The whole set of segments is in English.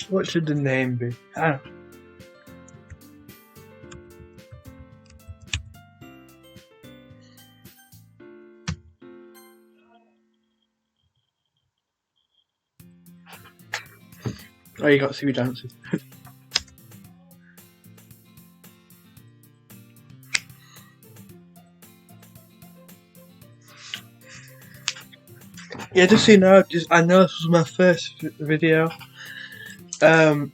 What should the name be? I don't know. Oh, you got to see me dancing. Yeah, just so you know, I know this was my first video. I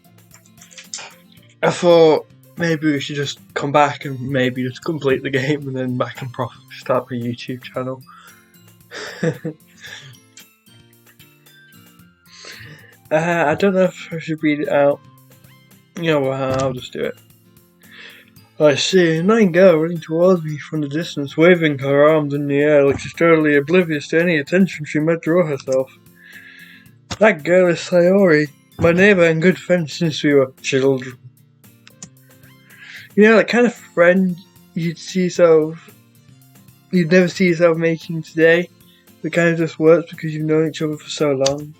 thought maybe we should just come back and maybe just complete the game and then back and start my YouTube channel. I don't know if I should read it out. You know what, I'll just do it. I see a young girl running towards me from the distance, waving her arms in the air like she's totally oblivious to any attention she might draw herself. That girl is Sayori, my neighbour and good friend since we were children. You know, that kind of friend you'd never see yourself making today. That kind of just works because you've known each other for so long.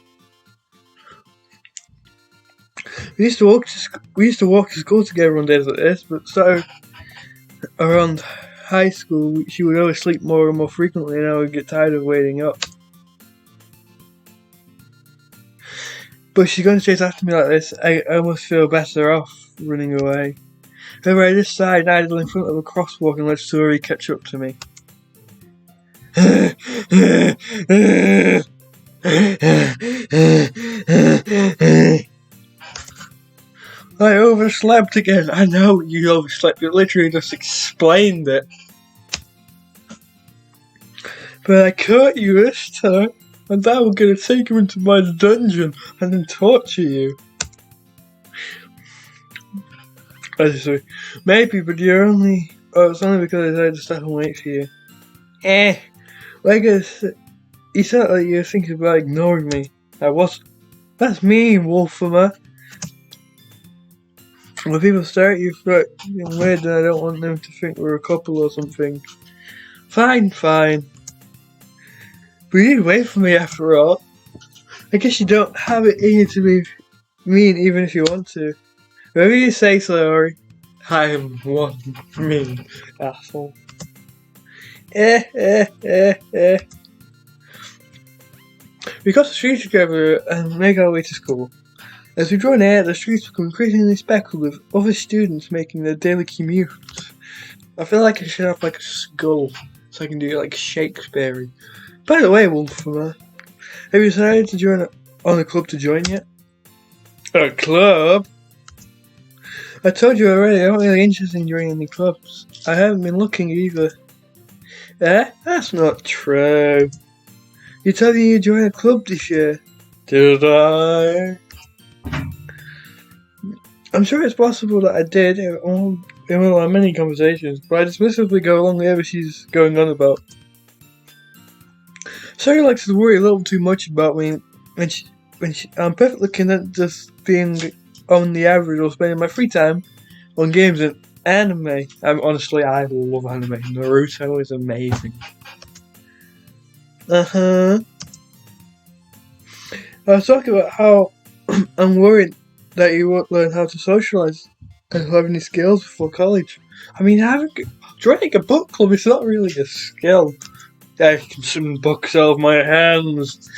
We used to walk to school together on days like this, but started around high school, she would always sleep more and more frequently, and I would get tired of waiting up. But she's going to chase after me like this. I almost feel better off running away. However, I decide idle in front of a crosswalk and let Suri catch up to me. I overslept again. I know you overslept. You literally just explained it. But I caught you this time, and now we're going to take you into my dungeon and then torture you. Maybe, but you're only... Oh, it's only because I decided to stop and wait for you. Like I said, you sound like you were thinking about ignoring me. I wasn't. That's mean, Wolfama. When people stare at you for acting weird, then I don't want them to think we're a couple or something. Fine. But you did wait for me after all. I guess you don't have it in you to be mean even if you want to. Whatever you say, Sayori. I'm one mean asshole. We cross the street together and make our way to school. As we draw near, the streets become increasingly speckled with other students making their daily commute. I feel like I should have like a skull, so I can do like Shakespeare. By the way, Wolfama, have you decided to join on a club to join yet? A club? I told you already, I'm not really interested in joining any clubs. I haven't been looking either. That's not true. You told me you joined a club this year. Did I? I'm sure it's possible that I did in one of our many conversations, but I dismissively go along with whatever she's going on about. Sarah likes to worry a little too much about me I'm perfectly content just being on the average or spending my free time on games and anime. Honestly, I love anime. Naruto is amazing. I was talking about how I'm worried that you won't learn how to socialise and have any skills before college. I mean, joining a book club is not really a skill. I can summon books out of my hands.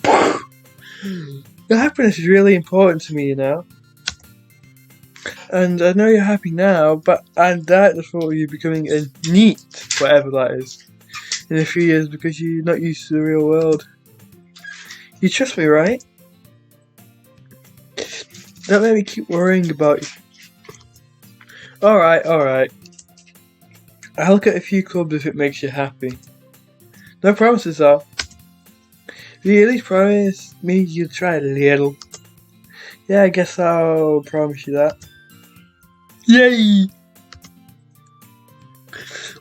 Your happiness is really important to me, you know. And I know you're happy now, but I doubt the thought of you becoming a NEET, whatever that is, in a few years because you're not used to the real world. You trust me, right? Don't let me keep worrying about you. Alright. I'll look at a few clubs if it makes you happy. No promises though. Will you at least promise me you'll try a little? Yeah, I guess I'll promise you that. Yay!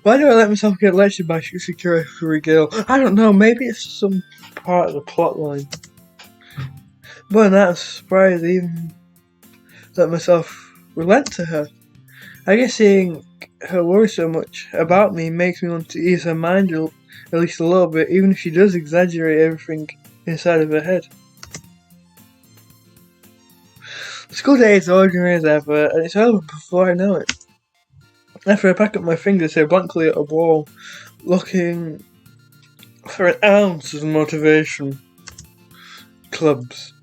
Why do I let myself get lectured by security girl? I don't know, maybe it's some part of the plot line. But that, I'm surprised I even let myself relent to her. I guess seeing her worry so much about me makes me want to ease her mind at least a little bit, even if she does exaggerate everything inside of her head. School day is ordinary as ever, and it's over before I know it. After I pack up my fingers, stare blankly at a wall, looking for an ounce of motivation. Clubs.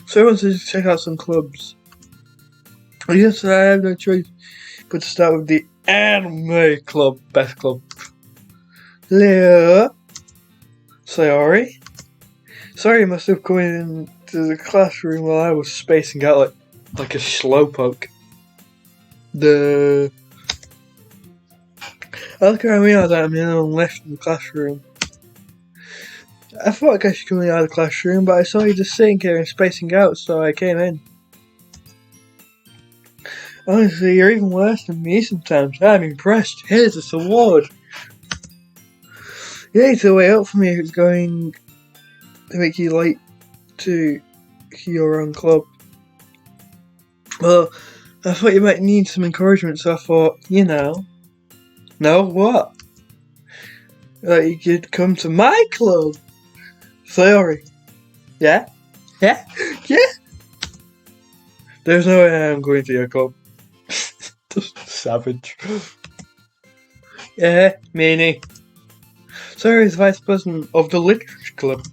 So I wanted to check out some clubs. Yes, I have no choice but to start with the anime club. Best club. Leo. Sayori. Sorry, must have come into the classroom while I was spacing out like a slowpoke. I look around and realize I'm the only one left in the classroom. I thought I guess you coming out of the classroom, but I saw you just sitting here and spacing out, so I came in. Honestly, you're even worse than me sometimes. I'm impressed. Here's this award. You need to wait up for me if it's going to make you late to your own club. Well, I thought you might need some encouragement, so I thought, no, what? That you could come to my club. Sorry. Yeah? Yeah? Yeah? There's no way I'm going to your club. Just savage. Yeah, meanie. Sorry is vice president of the literature club.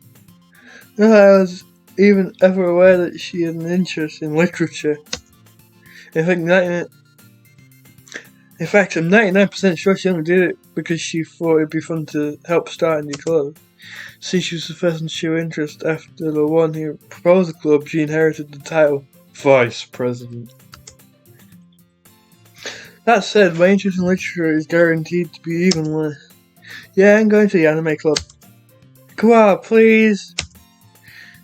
No, I was even ever aware that she had an interest in literature. In fact, I'm 99% sure she only did it because she thought it'd be fun to help start a new club. Since she was the first to show interest after the one who proposed the club, she inherited the title Vice President. That said, my interest in literature is guaranteed to be even less. Yeah, I'm going to the anime club. Come on, please.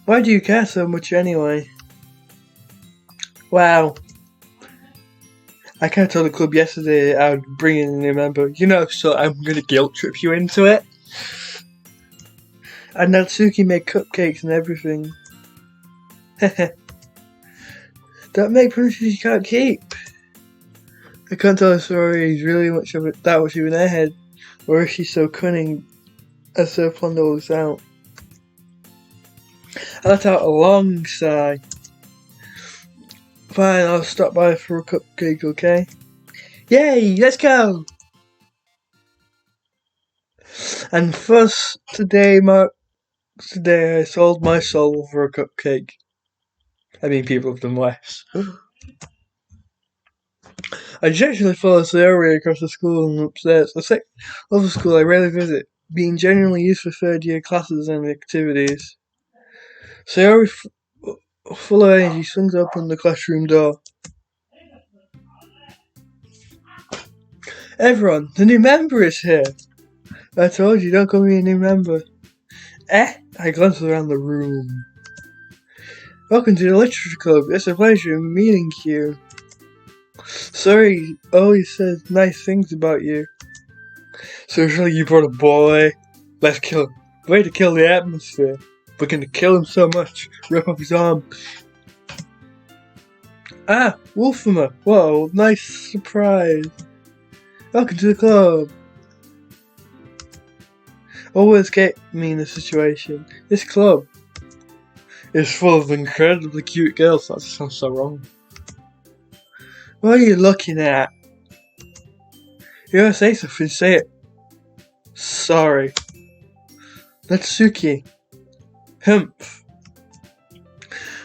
Why do you care so much anyway? Wow. I kind of told the club yesterday I would bring in a new member. So I'm going to guilt trip you into it. And Natsuki made cupcakes and everything. Don't make promises you can't keep. I can't tell a story is really that much of an airhead, or is she so cunning as to plan all this out? I let out a long sigh. Fine, I'll stop by for a cupcake, okay? Yay, let's go! And first today marks the day I sold my soul for a cupcake. I mean, people have done less. I generally follow Sayori across the school and upstairs. The second level school I rarely visit, being genuinely used for third year classes and activities. Sayori, full of energy, swings open the classroom door. Everyone, the new member is here! I told you, don't call me a new member. I glanced around the room. Welcome to the literature club. It's a pleasure meeting you. Sorry, always says nice things about you. So surely you brought a boy. Let's kill him. Way to kill the atmosphere. We're gonna kill him so much. Rip off his arm. Ah, Wolfhammer. Whoa, nice surprise. Welcome to the club. Always get me in this situation. This club is full of incredibly cute girls. That sounds so wrong. What are you looking at? You gotta say something, say it. Sorry. Natsuki. Humph.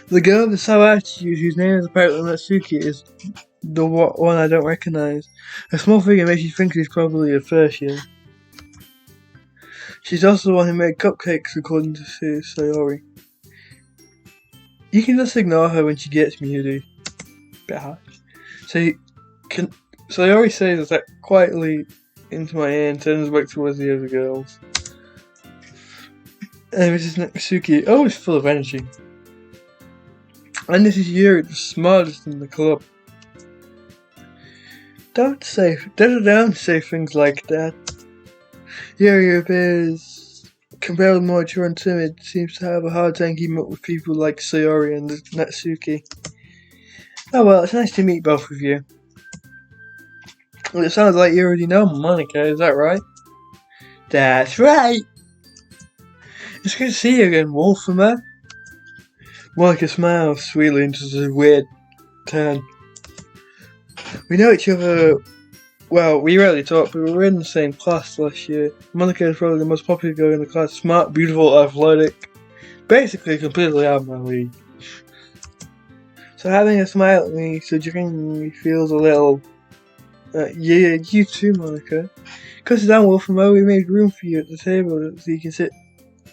The girl with the sour attitude, whose name is apparently Natsuki, is the one I don't recognize. Her small figure makes you think she's probably a first year. She's also the one who made cupcakes, according to Sayori. You can just ignore her when she gets moody. Bit harsh. Sayori says that quietly into my ear and turns back towards the other girls. And Mrs. Natsuki, always full of energy. And this is Yuri, the smartest in the club. Don't say things like that. Yuri appears comparatively more mature and timid, seems to have a hard time keeping up with people like Sayori and Natsuki. Oh well, it's nice to meet both of you. Well, it sounds like you already know Monica, is that right? That's right! It's good to see you again, Wolfhammer. Monica smiles sweetly and does a weird turn. We know each other. Well, we rarely talk, but we were in the same class last year. Monica is probably the most popular girl in the class. Smart, beautiful, athletic. Basically, completely out of my league. So having a smile at me so genuinely feels a little... yeah, you too, Monica. Because down, Wolfamo, we made room for you at the table so you can sit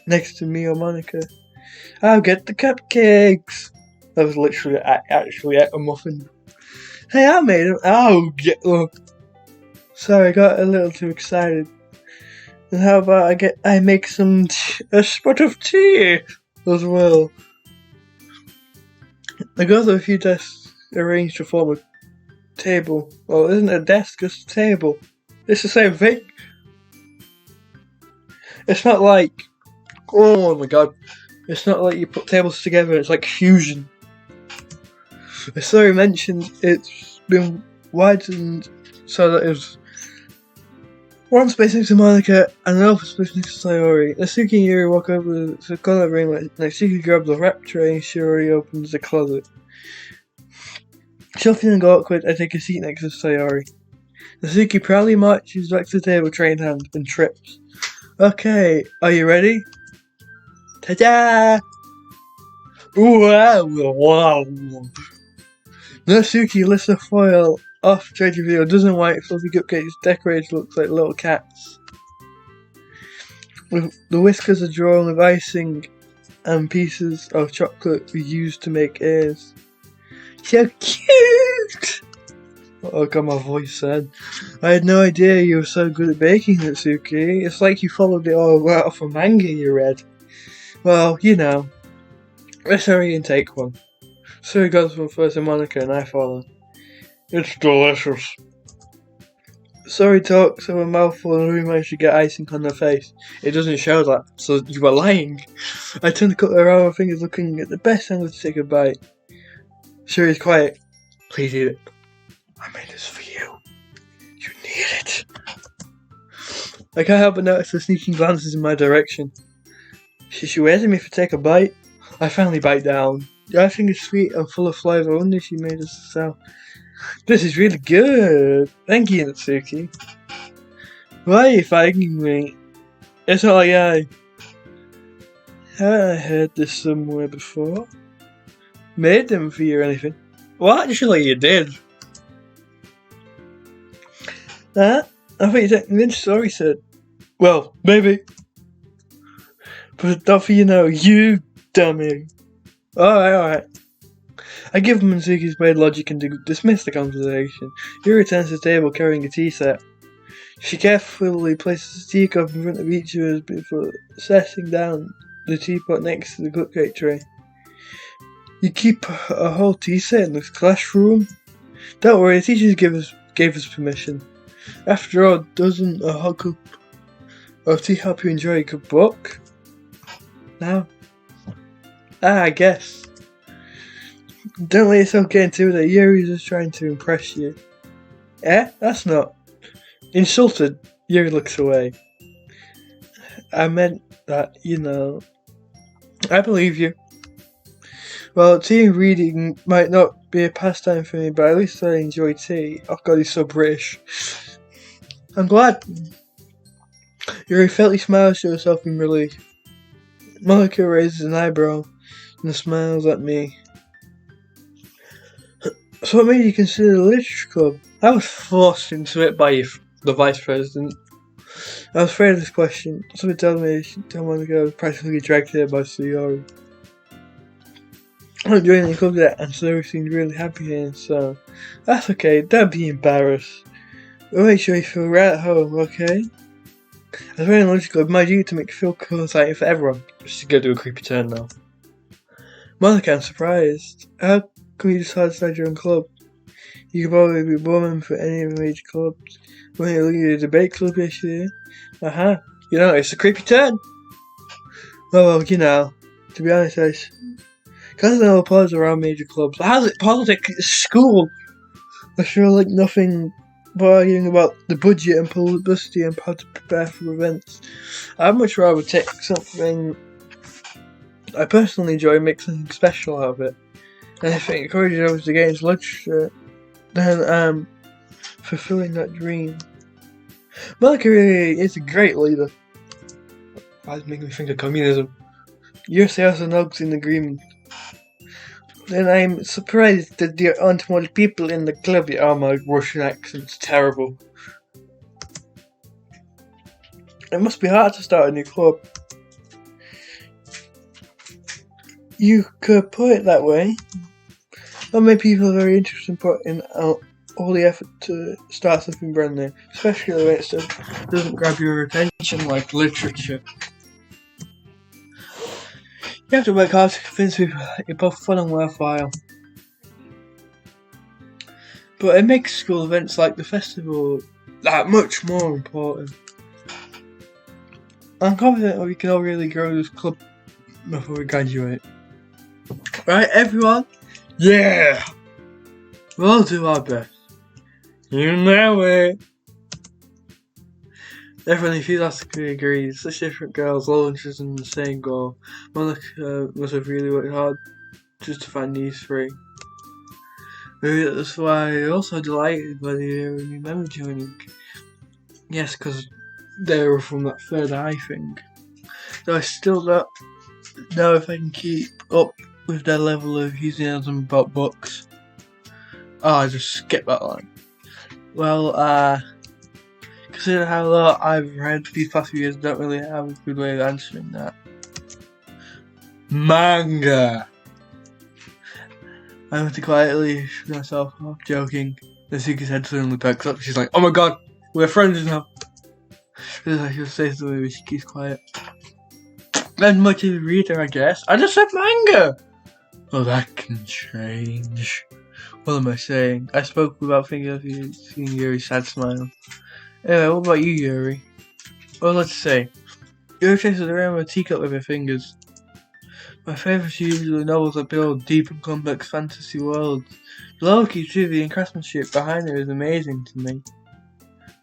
next to me or Monica. I'll get the cupcakes. That was literally actually a muffin. Hey, I made them. I'll get them. Sorry, I got a little too excited. And how about I make a spot of tea as well. I got a few desks arranged to form a table. Well, it isn't a desk, it's a table. It's the same thing. It's not like, oh my god, it's not like you put tables together, it's like fusion. As Sorry mentioned, it's been widened so that it's one space next to Monica and another space next to Sayori. Natsuki and Yuri walk over to the closet ring like Natsuki grabs the wrap tray and Sayori opens the closet. Still feeling awkward, I take a seat next to Sayori. Natsuki proudly marches back to the table, tray in hand, and trips. Okay, are you ready? Ta-da! Wow! Wow! Natsuki lifts the foil off, trying to reveal a dozen white fluffy cupcakes decorated to look like little cats. The whiskers are drawn with icing and pieces of chocolate we used to make ears. So cute! Oh god, my voice said. I had no idea you were so good at baking, Natsuki. It's like you followed it all right off a manga you read. Well, you know. Let's hurry and take one. Suri goes for first and Monica and I follow. It's delicious. Suri talks of a mouthful and we managed to get icing on her face. It doesn't show that, so you were lying. I turn the cutter around my fingers looking at the best angle to take a bite. Suri's quiet. Please eat it. I made this for you. You need it. I can't help but notice her sneaking glances in my direction. She waits at me for take a bite. I finally bite down. The icing is sweet and full of flavour. I wonder if she made us herself. This is really good. Thank you, Natsuki. Why are you fighting me? It's not like haven't I heard this somewhere before? Made them for you or anything? Well, actually, you did. I thought you took me in, Sorry said. Well, maybe. But not for you dummy. Alright. I give him Natsuki's weird logic and dismiss the conversation. Yuri returns to the table carrying a tea set. She carefully places the teacup in front of each of us before setting down the teapot next to the cupcake tray. You keep a whole tea set in the classroom? Don't worry, the teachers gave us permission. After all, doesn't a hot cup of tea help you enjoy a good book? No? I guess. Don't let yourself get into it. Yuri's just trying to impress you. That's not. Insulted, Yuri looks away. I meant that, I believe you. Well, tea and reading might not be a pastime for me, but at least I enjoy tea. Oh god, he's so British. I'm glad. Yuri faintly smiles to herself in relief. Monica raises an eyebrow and smiles at me. So what made you consider the literature club? I was forced into it by the vice president. I was afraid of this question. Somebody told me Monica I was practically dragged here by Sayori. I'm joining the club yet, and Sayori seemed really happy here, so that's okay, don't be embarrassed. We'll make sure you feel right at home, okay? As we're in the literature club, my duty to make you feel cool and exciting for everyone. She's gonna do a creepy turn now. Monica, I'm surprised. How come you decided to start your own club? You could probably be woman for any of the major clubs. When you lead a debate club yesterday. It's a creepy turn. Oh well, to be honest, because there are politics around major clubs. How's it politics at school? I feel like nothing but arguing about the budget and publicity and how to prepare for events. I'd much rather take something I personally enjoy making something special out of it, and if it encourages others to get into literature, then fulfilling that dream. Malika really is a great leader. That's making me think of communism. Your sales and hugs in agreement. And I'm surprised that there aren't more people in the club yet. Oh, my Russian accent's terrible. It must be hard to start a new club. You could put it that way. Not many people are very interested in putting out all the effort to start something brand new, especially when it doesn't grab your attention like literature. You have to work hard to convince people that you're both fun and worthwhile. But it makes school events like the festival that much more important. I'm confident we can all really grow this club before we graduate. Right, everyone? Yeah! We'll do our best. You know it! Everyone enthusiastically agrees. Such different girls, all interested in the same goal. Monica must have really worked hard just to find these three. Maybe that's why I'm also delighted by the new member joining. Yes, because they were from that third eye thing. Though I still don't know if I can keep up with their level of enthusiasm about books. Oh, I just skipped that line. Well, considering how lot I've read these past few years, I don't really have a good way of answering that. Manga! I went to quietly shrug myself off, joking. Natsuki's head suddenly perks up. She's like, oh my god, we're friends now. I should say something, but she keeps quiet. Not much of a reader, I guess. I just said manga! Oh, that can change. What am I saying? I spoke without thinking of you, seeing Yuri's sad smile. Anyway, what about you, Yuri? Well, let's say. Yuri chases around with a teacup with her fingers. My favourites are usually novels that build deep and complex fantasy worlds. The low-key trivia and craftsmanship behind it is amazing to me.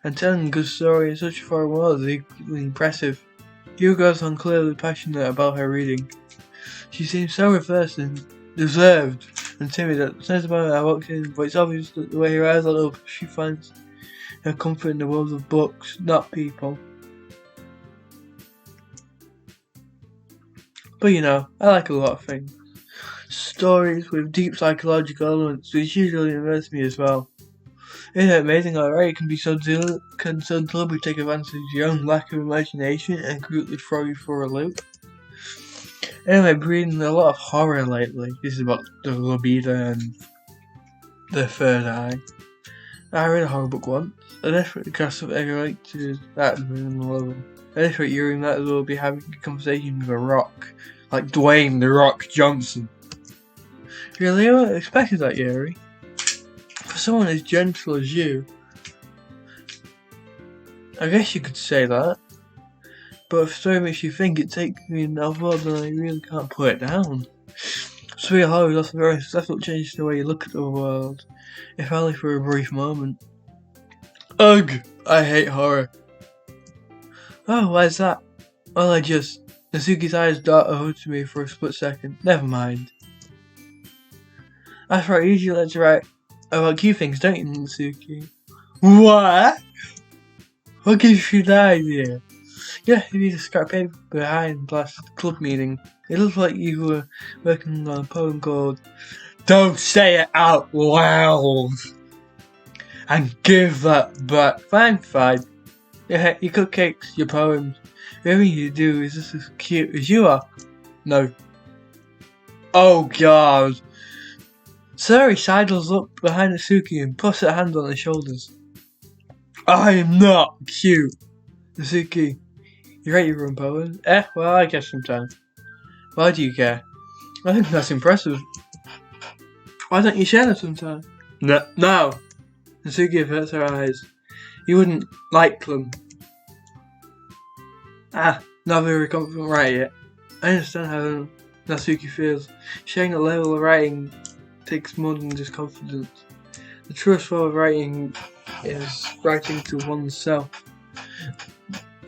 And telling a good story in such a foreign world is equally impressive. Yuri goes on clearly passionate about her reading. She seems so reversed and reserved and timid at the same moment I walked in, but it's obvious that the way her eyes light up, she finds her comfort in the world of books, not people. But you know, I like a lot of things. Stories with deep psychological elements, which usually immerse me as well. Isn't it amazing how it can be so deliberately take advantage of your own lack of imagination and completely throw you for a loop? Anyway, I've been reading a lot of horror lately. This is about the libido and the third eye. I read a horror book once. I desperately cast of egg to that minimal level. I desperately Yuri might as well be having a conversation with a rock. Like Dwayne The Rock Johnson. Really, I wouldn't have expected that, Yuri. For someone as gentle as you, I guess you could say that. But if so makes you think it takes me in that world, then I really can't put it down. Sweet horror is often very successful change the way you look at the world, if only for a brief moment. Ugh! I hate horror. Oh, why is that? Well, Natsuki's eyes dart over to me for a split second. Never mind. I thought you usually like to write about cute things, don't you, Natsuki? What? What gives you that idea? Yeah, you need a scrap paper behind last club meeting. It looks like you were working on a poem called Don't Say It Out Loud! And give that back. Fine. Yeah, your cupcakes, your poems. Everything you do is just as cute as you are. No. Oh god. Suri sidles up behind Natsuki and puts her hand on her shoulders. I am not cute. Natsuki, you write your own poems? Well, I guess sometimes. Why do you care? I think that's impressive. Why don't you share them sometime? No. Natsuki averts her eyes. You wouldn't like them. Not very confident right yet. I understand how Natsuki feels. Sharing a level of writing takes more than just confidence. The truest form of writing is writing to oneself.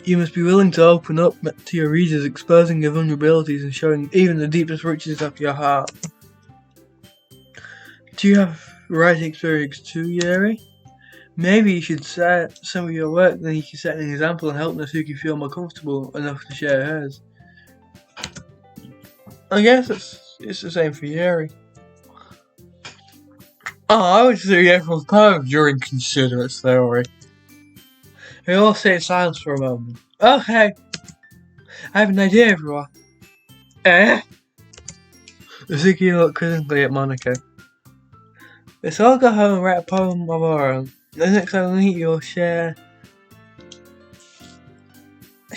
You must be willing to open up to your readers, exposing your vulnerabilities and showing even the deepest riches of your heart. Do you have writing experience too, Yuri? Maybe you should share some of your work, then you can set an example and help Natsuki feel more comfortable enough to share hers. I guess it's the same for Yuri. Oh, I would say everyone's poem during considerate story. We all stay in silence for a moment. Okay, I have an idea, everyone. Natsuki looked critically at Monica. Let's all go home and write a poem of our own. The next time we meet, you'll share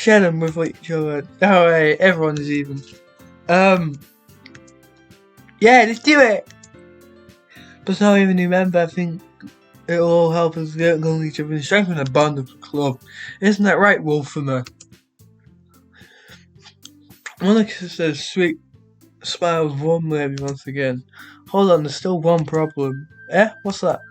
them with each other. That way, everyone is even. Yeah, let's do it! But now even new member, I think it'll all help us get along with each other and strengthen the bond of the club. Isn't that right, Wolfhammer? Monica says, sweet smiles warmly at me once again. Hold on, there's still one problem. What's that?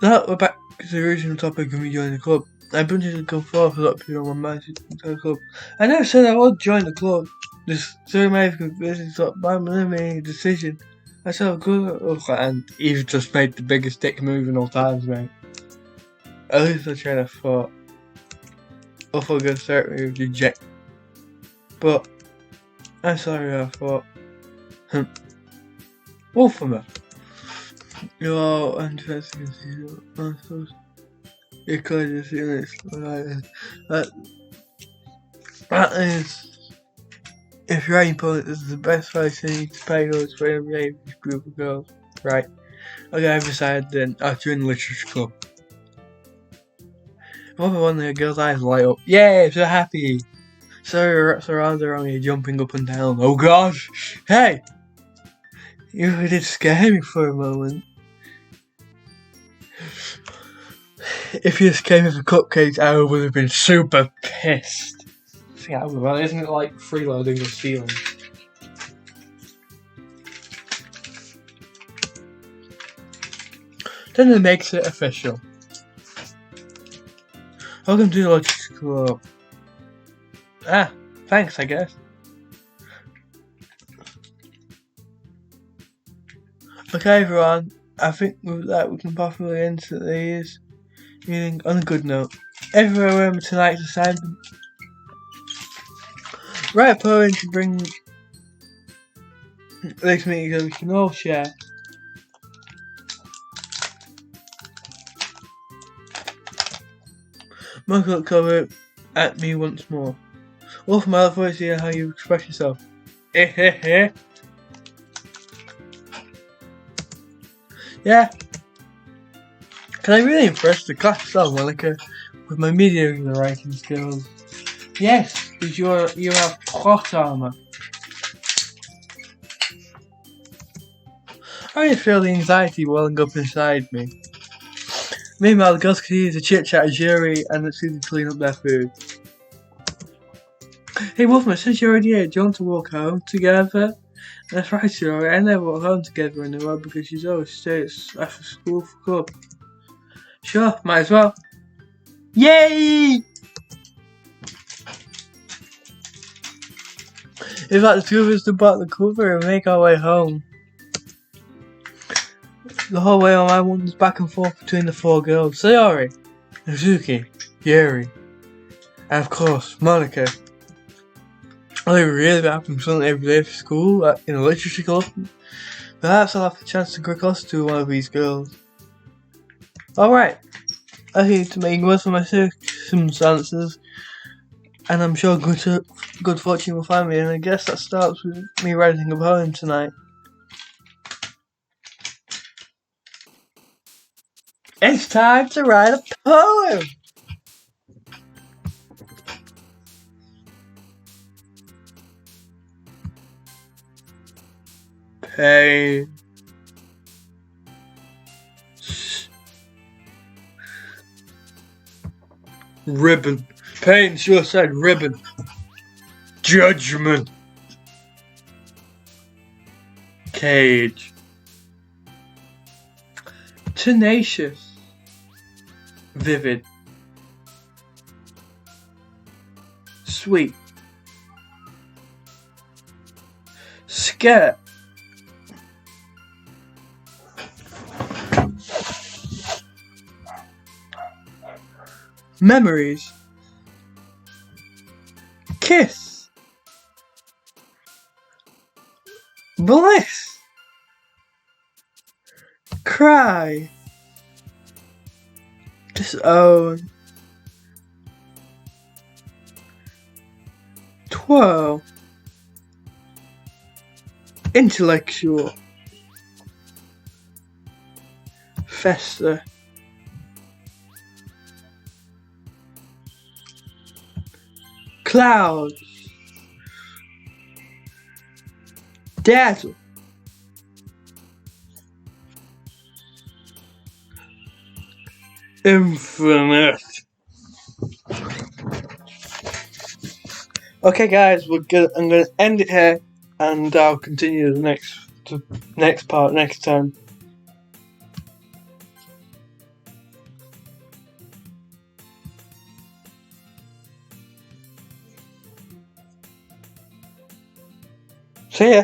Now we're back to the original topic of me joining the club. I wanted to go forth with people on my mind to the club. I never said I would join the club. This so may have convinced by my decision. I said good and you've just made the biggest dick move in all times, mate. At least I tried to thought. Awful good start me with your jet. But I'm sorry I thought. Wolfhammer. You're interesting to see you could just see this. That is. If your writing poet is the best place you need to pay those for every age group of girls. Right. Okay, I've decided then. I'll join the literature club. One of the girl's eyes light up. Yay, so happy. Sorry, wraps around around here jumping up and down. Oh gosh! Hey! You really did scare me for a moment. If you just came with the cupcakes, I would have been super pissed. Yeah, well, isn't it like freeloading or stealing? Then it makes it official. Welcome to the Literature Club. Thanks, I guess. Okay, everyone. I think with that we can possibly end today's meeting on a good note. Everyone remember tonight's assignment. Write a poem to bring next meeting so we can all share. Michael looked over at me once more. Wolf, my other voice, hear how you express yourself. Yeah. Can I really impress the class of Monica with my mediocre writing skills? Yes, because you have plot armor. I can feel the anxiety welling up inside me. Meanwhile, the girls could use a chit-chat as Yuri and Natsuki clean up their food. Hey Wolfman, since you're already here, do you want to walk home together? That's right, Yuri. I never walk home together anymore because she's always stays after school for club. Sure, might as well. Yay! In fact, the two of us depart the cover and make our way home. The whole way on, I wanders back and forth between the four girls: Sayori, Natsuki, Yuri, and of course, Monica. Are they really happening something every day for school in a literature club? Perhaps I'll have the chance to grow closer to one of these girls. Alright, I need to make most of my circumstances, and I'm sure good fortune will find me, and I guess that starts with me writing a poem tonight. It's time to write a poem! Pain. Ribbon. Pain sure said ribbon. Judgment. Cage. Tenacious. Vivid. sweet. Skirt. Memories. Kiss. Bliss. Cry. Disown. Twirl. Intellectual. Fester. Cloud. Dazzle. Infinite. Okay, guys, I'm gonna end it here, and I'll continue the next part next time. See ya.